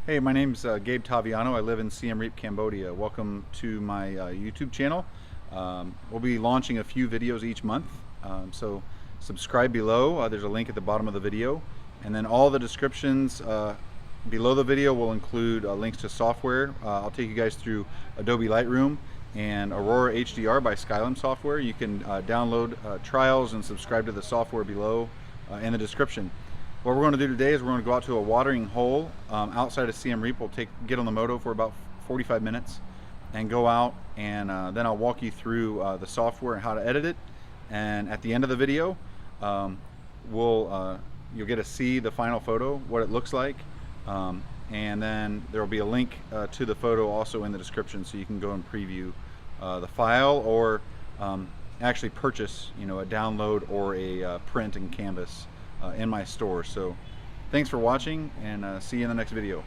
Hey, my name's Gabe Taviano. I live in Siem Reap, Cambodia. Welcome to my YouTube channel. We'll be launching a few videos each month, so subscribe below. There's a link at the bottom of the video, and then all the descriptions below the video will include links to software. I'll take you guys through Adobe Lightroom and Aurora HDR by Skylum Software. You can download trials and subscribe to the software below in the description. What we're going to do today is we're going to go out to a watering hole outside of Siem Reap. We'll get on the moto for about 45 minutes and go out, and then I'll walk you through the software and how to edit it. And at the end of the video, you'll get to see the final photo, what it looks like, and then there will be a link to the photo also in the description, so you can go and preview the file or actually purchase, a download or a print and canvas in my store. So thanks for watching, and see you in the next video.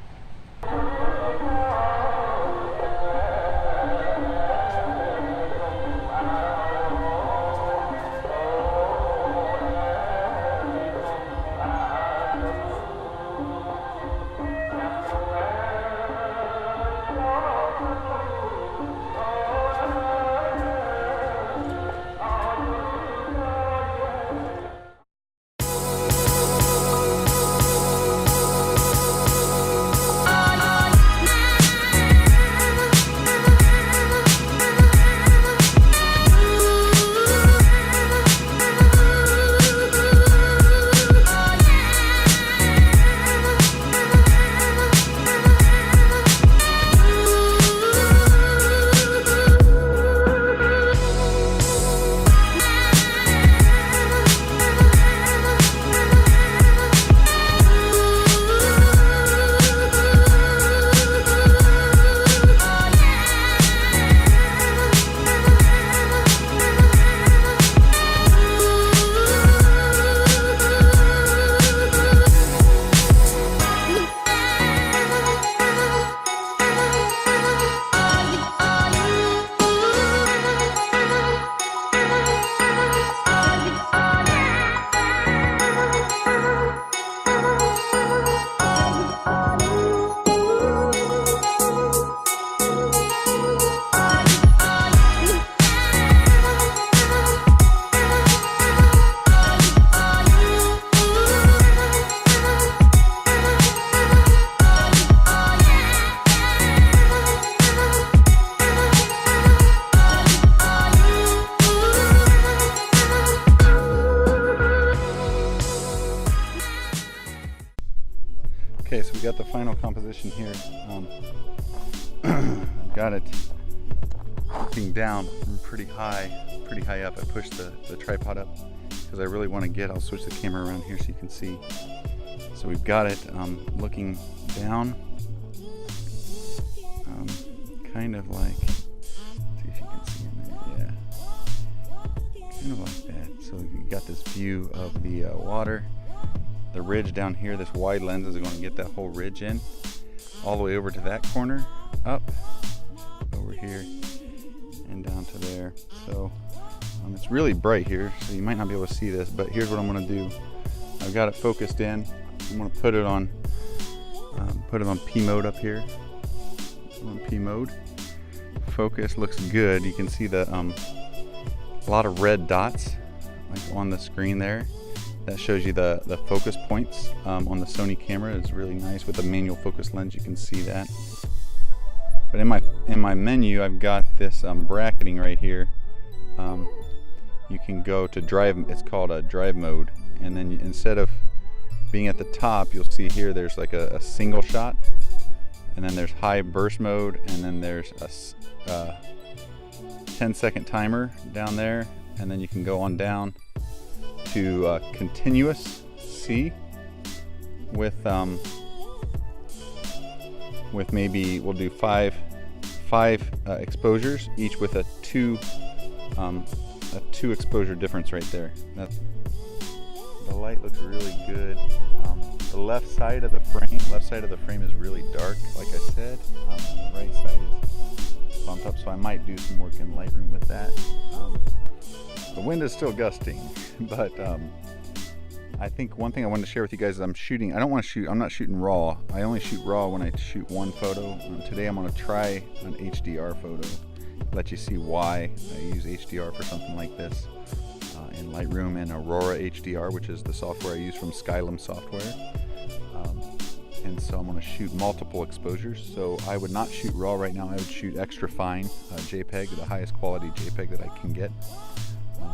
Okay, so we got the final composition here. I've got it looking down from pretty high up. I pushed the tripod up because I really want to get, I'll switch the camera around here so you can see. So we've got it looking down, kind of like, see if you can see in there, yeah, kind of like that. So you got this view of the water. The ridge down here, this wide lens is going to get that whole ridge in, all the way over to that corner, up, over here, and down to there. So it's really bright here, so you might not be able to see this, but here's what I'm going to do. I've got it focused in. I'm going to put it on P mode up here. On P mode. Focus looks good. You can see the a lot of red dots like on the screen there. That shows you the focus points on the Sony camera. It's really nice with the manual focus lens. You can see that. But in my menu, I've got this bracketing right here. You can go to drive. It's called a drive mode, and then instead of being at the top, you'll see here there's like a single shot, and then there's high burst mode, and then there's a 10-second timer down there, and then you can go on down to continuous C with maybe we'll do five exposures, each with a two exposure difference right there. The light looks really good. The left side of the frame is really dark, like I said. The right side is bumped up, so I might do some work in Lightroom with that. The wind is still gusting, but I think one thing I wanted to share with you guys is I'm not shooting raw. I only shoot raw when I shoot one photo. Today I'm going to try an HDR photo. Let you see why I use HDR for something like this in Lightroom and Aurora HDR, which is the software I use from Skylum Software. And so I'm going to shoot multiple exposures. So I would not shoot raw right now. I would shoot extra fine JPEG, the highest quality JPEG that I can get.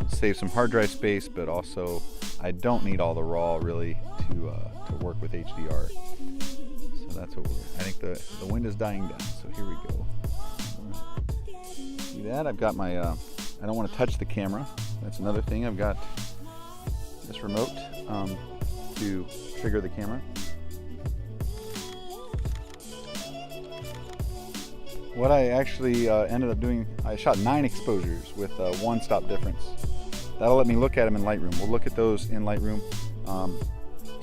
Save some hard drive space, but also I don't need all the raw really to work with HDR. So that's what I think the wind is dying down. So here we go. See that? I've got my. I don't want to touch the camera. That's another thing. I've got this remote to trigger the camera. What I actually ended up doing, I shot 9 exposures with 1 stop difference. That'll let me look at them in Lightroom. We'll look at those in Lightroom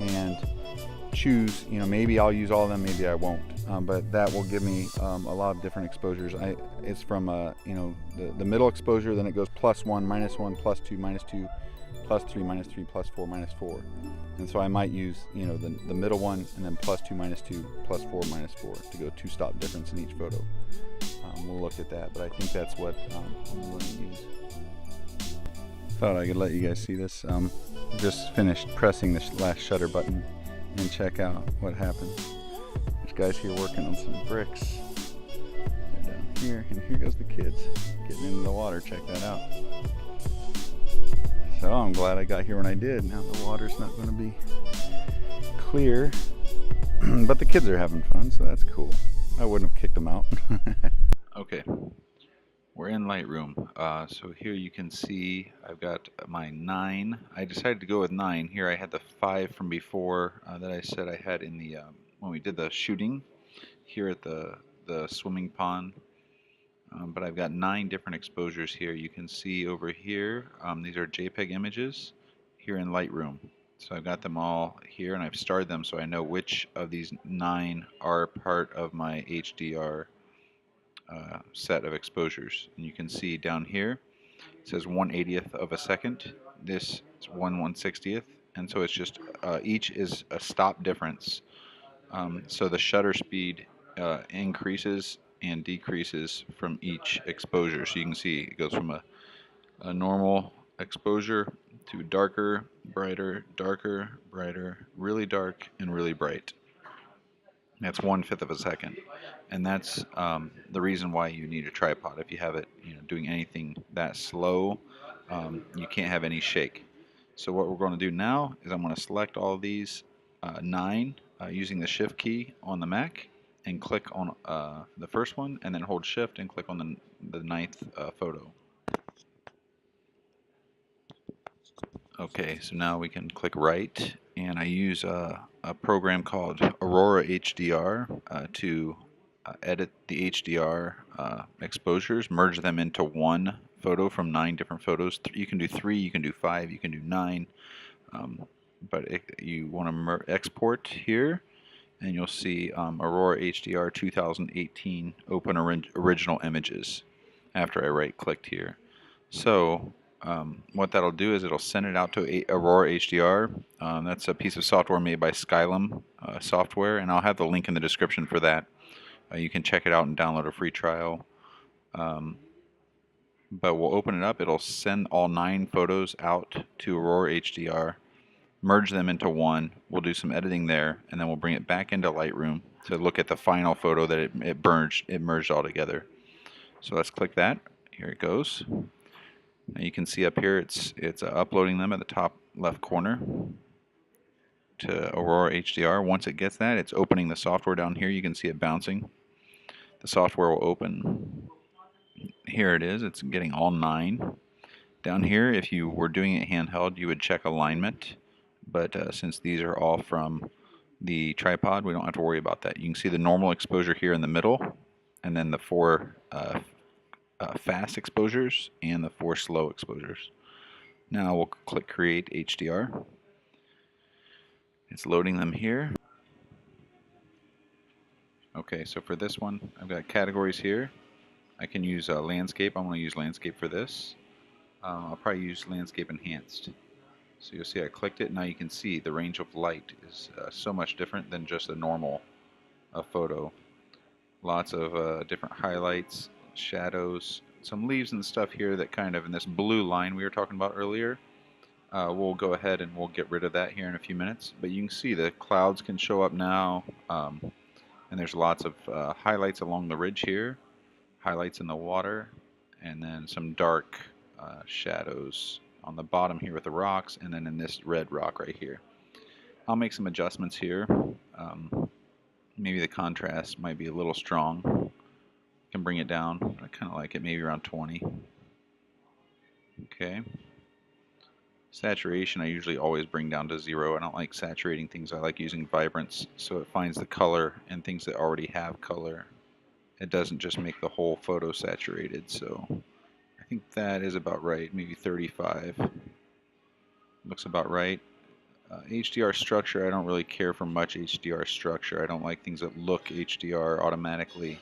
and choose, maybe I'll use all of them, maybe I won't. But that will give me a lot of different exposures. It's from, the middle exposure, then it goes +1, -1, +2, -2, +3, -3, +4, -4. And so I might use, the middle one and then +2, -2, +4, -4 to go 2 stop difference in each photo. We'll look at that, but I think that's what I'm going to use. Thought I could let you guys see this. Just finished pressing the last shutter button and check out what happened. There's guys here working on some bricks. They're down here, and here goes the kids getting into the water. Check that out. So I'm glad I got here when I did. Now the water's not going to be clear, but the kids are having fun, so that's cool. I wouldn't have kicked them out. Okay, we're in Lightroom. So here you can see I've got my 9. I decided to go with 9. Here I had the 5 from before that I said I had in the when we did the shooting here at the swimming pond. But I've got 9 different exposures here. You can see over here, these are JPEG images here in Lightroom. So I've got them all here, and I've starred them so I know which of these 9 are part of my HDR set of exposures. And you can see down here, it says 1/80th of a second. This is 1/160th, and so it's just each is a stop difference. So the shutter speed increases and decreases from each exposure. So you can see it goes from a normal exposure to darker, brighter, really dark, and really bright. That's 1/5 of a second, and that's the reason why you need a tripod. If you have it, doing anything that slow, you can't have any shake. So what we're going to do now is I'm going to select all of these 9 using the Shift key on the Mac, and click on the first one, and then hold Shift and click on the 9th photo. Okay, so now we can click right, and I use a program called Aurora HDR to edit the HDR exposures, merge them into one photo from 9 different photos. You can do 3, you can do 5, you can do 9, but you want to export here, and you'll see Aurora HDR 2018 Open Original Images after I right-clicked here. So what that'll do is it'll send it out to Aurora HDR. That's a piece of software made by Skylum Software, and I'll have the link in the description for that. You can check it out and download a free trial. But we'll open it up. It'll send all 9 photos out to Aurora HDR, merge them into one. We'll do some editing there, and then we'll bring it back into Lightroom to look at the final photo that it merged all together. So let's click that. Here it goes. Now you can see up here it's uploading them at the top left corner to Aurora HDR. Once it gets that, it's opening the software down here. You can see it bouncing. The software will open. Here it is. It's getting all 9. Down here, if you were doing it handheld, you would check alignment. But since these are all from the tripod, we don't have to worry about that. You can see the normal exposure here in the middle, and then the 4 fast exposures and the 4 slow exposures. Now we'll click Create HDR. It's loading them here. Okay, so for this one, I've got categories here. I can use landscape. I'm going to use landscape for this. I'll probably use landscape enhanced. So you'll see I clicked it. Now you can see the range of light is so much different than just a normal photo. Lots of different highlights, shadows, some leaves and stuff here that kind of in this blue line we were talking about earlier. We'll go ahead and we'll get rid of that here in a few minutes. But you can see the clouds can show up now, and there's lots of highlights along the ridge here, highlights in the water, and then some dark shadows on the bottom here with the rocks, and then in this red rock right here. I'll make some adjustments here. Maybe the contrast might be a little strong. Can bring it down. I kind of like it maybe around 20. Okay. Saturation I usually always bring down to 0. I don't like saturating things. I like using vibrance so it finds the color in things that already have color. It doesn't just make the whole photo saturated. So I think that is about right. Maybe 35. Looks about right. HDR structure, I don't really care for much HDR structure. I don't like things that look HDR automatically.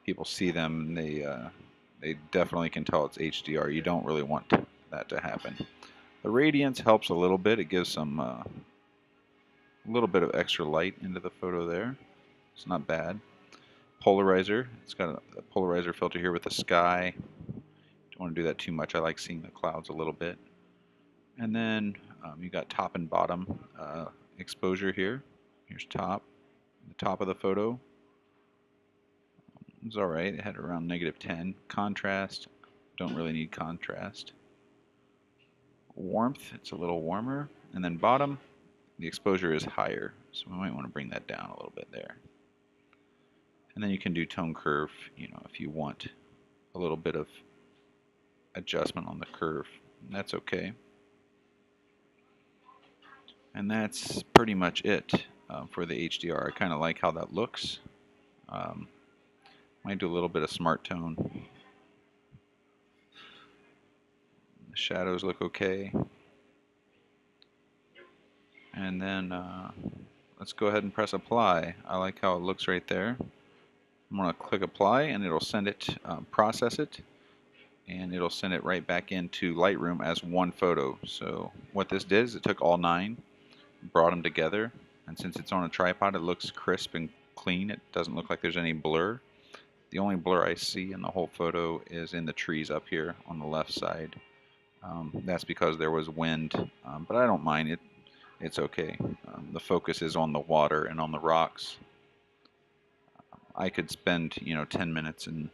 People see them and they definitely can tell it's HDR. You don't really want that to happen. The radiance helps a little bit. It gives some a little bit of extra light into the photo there. It's not bad. Polarizer, it's got a polarizer filter here with the sky. Don't want to do that too much. I like seeing the clouds a little bit. And then you got top and bottom exposure here. Here's top. The top of the photo. It was alright. It had around -10. Contrast. Don't really need contrast. Warmth. It's a little warmer. And then bottom. The exposure is higher. So we might want to bring that down a little bit there. And then you can do tone curve, you know, if you want a little bit of adjustment on the curve. And that's okay. And that's pretty much it for the HDR. I kind of like how that looks. Might do a little bit of smart tone. The shadows look okay. And then let's go ahead and press apply. I like how it looks right there. I'm going to click apply and it'll send it, process it, and it'll send it right back into Lightroom as one photo. So what this did is it took all 9, brought them together, and since it's on a tripod it looks crisp and clean. It doesn't look like there's any blur. The only blur I see in the whole photo is in the trees up here on the left side. That's because there was wind, but I don't mind it. It's okay. The focus is on the water and on the rocks. I could spend 10 minutes and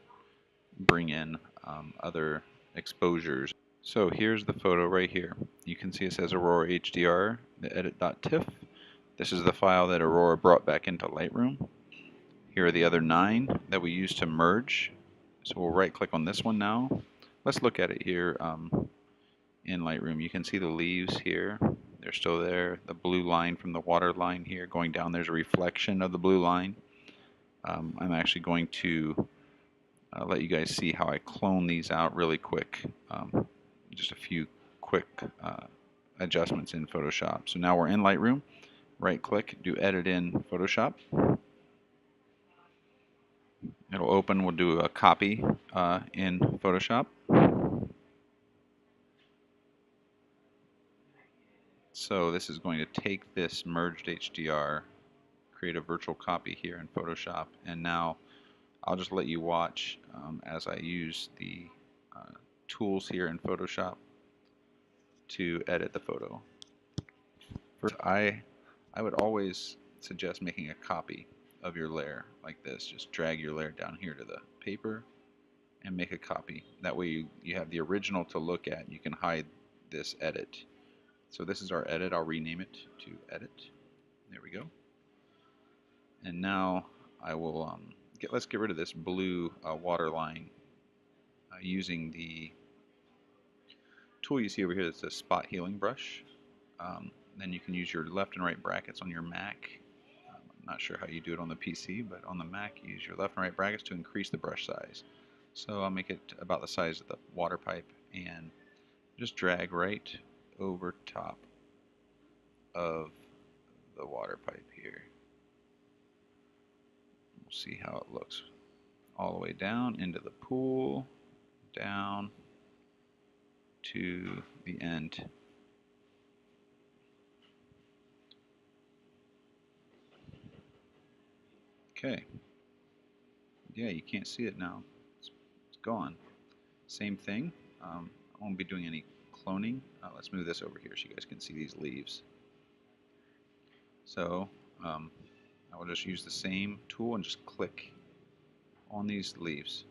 bring in other exposures. So here's the photo right here. You can see it says Aurora HDR, the edit.tiff. This is the file that Aurora brought back into Lightroom. Here are the other 9 that we used to merge. So we'll right click on this one now. Let's look at it here in Lightroom. You can see the leaves here. They're still there. The blue line from the water line here going down, there's a reflection of the blue line. I'm actually going to let you guys see how I clone these out really quick. Just a few quick adjustments in Photoshop. So now we're in Lightroom. Right click, do edit in Photoshop. It'll open, we'll do a copy in Photoshop. So this is going to take this merged HDR, create a virtual copy here in Photoshop, and now I'll just let you watch as I use the tools here in Photoshop to edit the photo. First, I would always suggest making a copy of your layer like this. Just drag your layer down here to the paper and make a copy. That way you have the original to look at. You can hide this edit. So this is our edit. I'll rename it to edit. There we go. And now I will let's get rid of this blue water line using the tool you see over here. That's a spot healing brush. Then you can use your left and right brackets on your Mac. I'm not sure how you do it on the PC, but on the Mac you use your left and right brackets to increase the brush size. So I'll make it about the size of the water pipe and just drag right over top of the water pipe here. We'll see how it looks. All the way down into the pool, down to the end. Okay. Yeah, you can't see it now. It's gone. Same thing. I won't be doing any cloning. Let's move this over here so you guys can see these leaves. So I will just use the same tool and just click on these leaves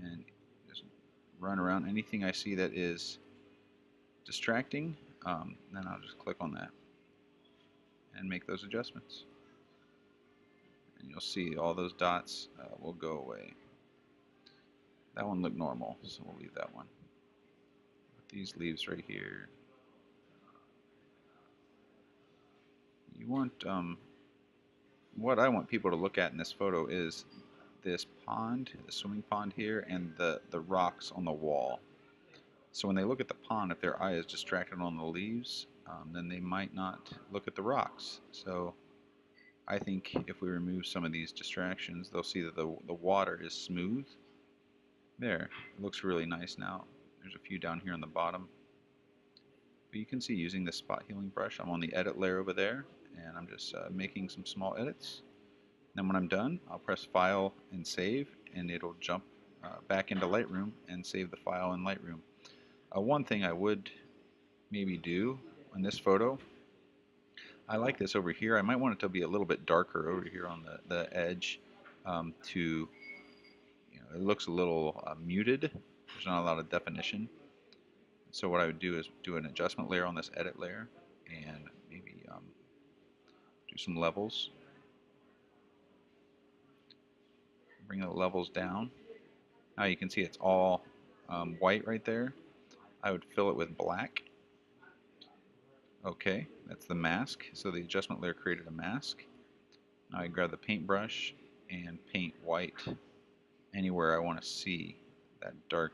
and just run around anything I see that is distracting. Then I'll just click on that and make those adjustments. And you'll see all those dots will go away. That one looked normal, so we'll leave that one. But these leaves right here, you want, what I want people to look at in this photo is this pond, the swimming pond here, and the rocks on the wall. So when they look at the pond, if their eye is distracted on the leaves, then they might not look at the rocks. So I think if we remove some of these distractions, they'll see that the water is smooth. There, it looks really nice now. There's a few down here on the bottom. But you can see using this spot healing brush, I'm on the edit layer over there, and I'm just making some small edits. Then when I'm done, I'll press File and Save, and it'll jump back into Lightroom and save the file in Lightroom. One thing I would maybe do in this photo, I like this over here. I might want it to be a little bit darker over here on the edge it looks a little muted. There's not a lot of definition. So what I would do is do an adjustment layer on this edit layer and maybe do some levels. Bring the levels down. Now you can see it's all white right there. I would fill it with black. Okay, that's the mask. So the adjustment layer created a mask. Now I grab the paintbrush and paint white anywhere I want to see that those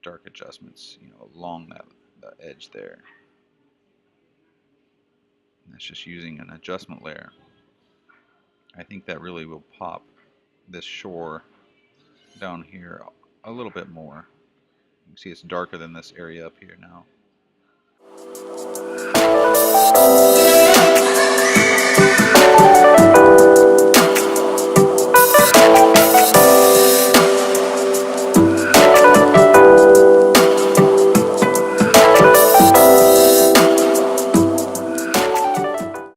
dark adjustments, along the edge there. And that's just using an adjustment layer. I think that really will pop this shore down here a little bit more. You can see it's darker than this area up here now.